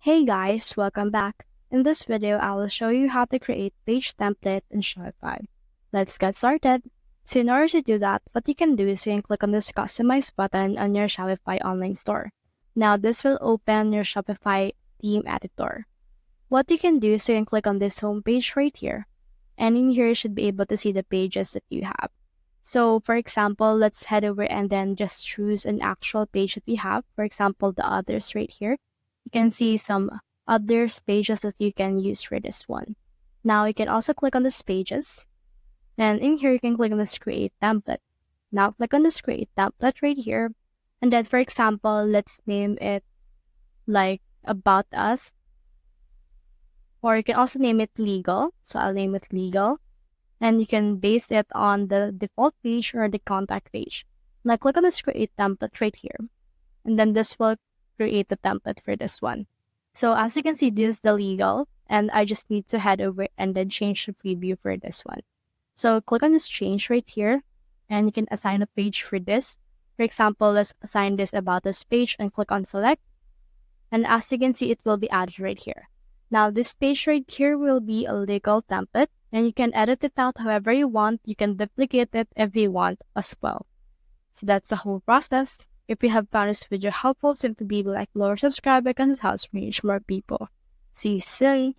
Hey guys, welcome back. In this video, I will show you how to create page template in Shopify. Let's get started. So in order to do that, what you can do is you can click on this customize button on your Shopify online store. Now this will open your Shopify theme editor. What you can do is you can click on this home page right here. And in here, you should be able to see the pages that you have. So for example, let's head over and then just choose an actual page that we have. For example, the others right here. You can see some others pages that you can use for this one. Now you can also click on this pages. And in here, you can click on this create template. Now click on this create template right here. And then for example, let's name it like about us. Or you can also name it legal. So I'll name it legal. And you can base it on the default page or the contact page. Now click on this create template right here. And then this will create the template for this one. So as you can see, this is the legal, and I just need to head over and then change the preview for this one. So click on this change right here, and you can assign a page for this. For example, let's assign this about us page and click on select. And as you can see, it will be added right here. Now this page right here will be a legal template, and you can edit it out however you want. You can duplicate it if you want as well. So that's the whole process. If you have found this video helpful, simply leave a like, below, or subscribe because it helps reach more people. See you soon.